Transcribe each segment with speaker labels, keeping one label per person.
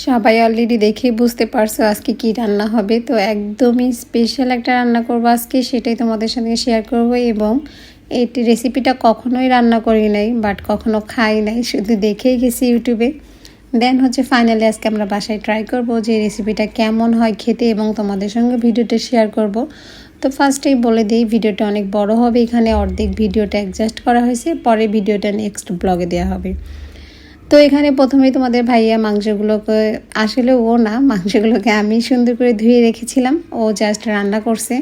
Speaker 1: সবাই অলরেডি দেখেই বুঝতে পারছো আজকে কি রান্না হবে। তো একদমই স্পেশাল একটা রান্না করবো আজকে, সেটাই তোমাদের সঙ্গে শেয়ার করব। এবং এই রেসিপিটা কখনোই রান্না করি নাই, বাট কখনো খাই নাই, শুধু দেখেই গেছি ইউটিউবে। দেন ফাইনালি আজকে আমরা বাসায় ট্রাই করব যে রেসিপিটা কেমন হয় খেতে, এবং তোমাদের সঙ্গে ভিডিওটা শেয়ার করব। তো ফার্স্টেই বলে দিই, ভিডিওটা অনেক বড় হবে, এখানে অর্ধেক ভিডিওটা অ্যাডজাস্ট করা হয়েছে, পরে ভিডিওটা নেক্সট ব্লগে দেওয়া হবে। তো এখানে প্রথমেই তোমাদের ভাইয়া মাংসগুলোকে, আসলে ও না, মাংসগুলোকে আমি সুন্দর করে ধুয়ে রেখেছিলাম, ও জাস্ট রান্না করছে।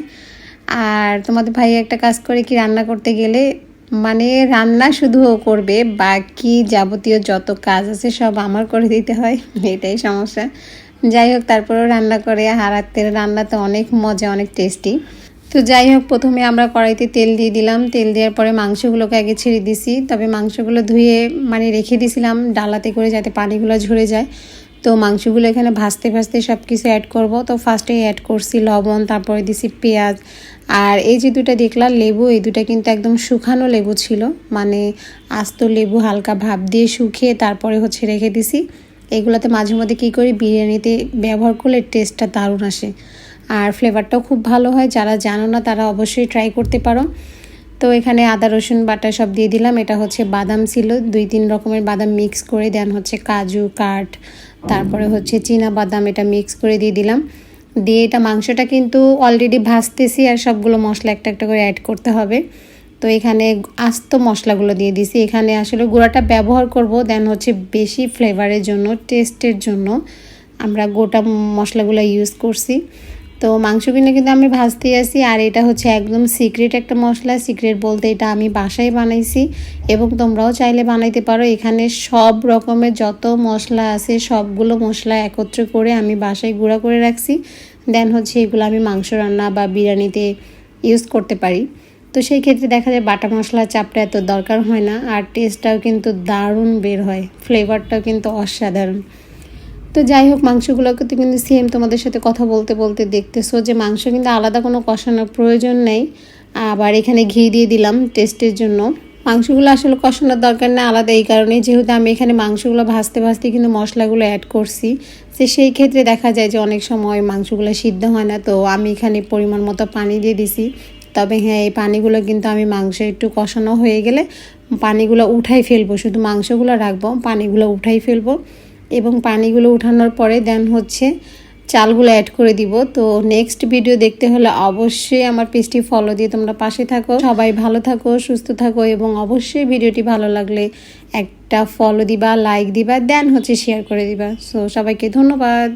Speaker 1: আর তোমাদের ভাইয়া একটা কাজ করে কি, রান্না করতে গেলে মানে রান্না শুধু ও করবে, বাকি যাবতীয় যত কাজ আছে সব আমার করে দিতে হয়, এটাই সমস্যা। যাই হোক, তারপরেও রান্না করে, হারাতের রান্না তো অনেক মজা, অনেক টেস্টি। তো যাই হোক, প্রথমে আমরা কড়াইতে তেল দিয়ে দিলাম, তেল দেওয়ার পরে মাংসগুলোকে আগে ছেড়ে দিছি। তবে মাংসগুলো ধুয়ে রেখে দিয়েছিলাম ডালাতে করে, যাতে পানিগুলো ঝরে যায়। তো মাংসগুলো এখানে ভাজতে ভাজতে সব কিছু অ্যাড করব। তো ফার্স্টে অ্যাড করছি লবণ, তারপরে দিছি পেঁয়াজ। আর এই যে দুটো দেখলাম লেবু, এই দুটো কিন্তু একদম শুকানো লেবু ছিল, মানে আস্ত লেবু হালকা ভাপ দিয়ে শুকিয়ে তারপরে রেখে দিছি। এগুলোতে মাঝে মধ্যে কী করি, বিরিয়ানিতে ব্যবহার করলে টেস্টটা দারুণ আসে, আর ফ্লেভারটাও খুব ভালো হয়। যারা জানো না তারা অবশ্যই ট্রাই করতে পারো। তো এখানে আদা রসুন বাটা সব দিয়ে দিলাম। এটা বাদাম ছিল, 2-3 রকমের বাদাম মিক্স করে, দেন কাজু কাঠ, তারপরে চীনা বাদাম, এটা মিক্স করে দিয়ে দিলাম। দিয়ে এটা মাংসটা কিন্তু অলরেডি ভাজতেছি, আর সবগুলো মশলা একটা একটা করে অ্যাড করতে হবে। তো এখানে আস্ত মশলাগুলো দিয়ে দিছি। এখানে আসলে গুঁড়াটা ব্যবহার করব, দেন বেশি ফ্লেভারের জন্য, টেস্টের জন্য আমরা গোটা মশলাগুলো ইউজ করছি। তো মাংসগুলো কিন্তু আমি ভাজতেই আসি। আর এটা একদম সিক্রেট একটা মশলা, সিক্রেট বলতে এটা আমি বাসায় বানাইছি, এবং তোমরাও চাইলে বানাইতে পারো। এখানে সব রকমের যত মশলা আছে সবগুলো মশলা একত্র করে আমি বাসায় গুঁড়া করে রাখছি। দেন এগুলো আমি মাংস রান্না বা বিরিয়ানিতে ইউজ করতে পারি। তো সেই ক্ষেত্রে দেখা যায় বাটা মশলা চাপটা এত দরকার হয় না, আর টেস্টটাও কিন্তু দারুণ বের হয়, ফ্লেভারটাও কিন্তু অসাধারণ। তো যাই হোক, মাংসগুলোকে তো কিন্তু সেম তোমাদের সাথে কথা বলতে বলতে দেখতেছো যে মাংস কিন্তু আলাদা কোনো কষানোর প্রয়োজন নেই। আবার এখানে ঘি দিয়ে দিলাম টেস্টের জন্য। মাংসগুলো আসলে কষানোর দরকার নেই আলাদা, এই কারণে যেহেতু আমি এখানে মাংসগুলো ভাজতে ভাজতে কিন্তু মশলাগুলো অ্যাড করছি। তো সেই ক্ষেত্রে দেখা যায় যে অনেক সময় মাংসগুলো সিদ্ধ হয় না। তো আমি এখানে পরিমাণ মতো পানি দিয়ে দিছি। তবে হ্যাঁ, এই পানিগুলো কিন্তু আমি মাংস একটু কষানো হয়ে গেলে পানিগুলো উঠাই ফেলবো, শুধু মাংসগুলো রাখবো, পানিগুলো উঠাই ফেলবো। এবং পানিগুলো উঠানোর পরে দেন চালগুলো অ্যাড করে দিব। তো নেক্সট ভিডিও দেখতে হলে অবশ্যই আমার পেজটি ফলো দিয়ে তোমরা পাশে থাকো। সবাই ভালো থাকো, সুস্থ থাকো, এবং অবশ্যই ভিডিওটি ভালো লাগলে একটা ফলো দিবা, লাইক দিবা, দেন শেয়ার করে দিবা। সো সবাইকে ধন্যবাদ।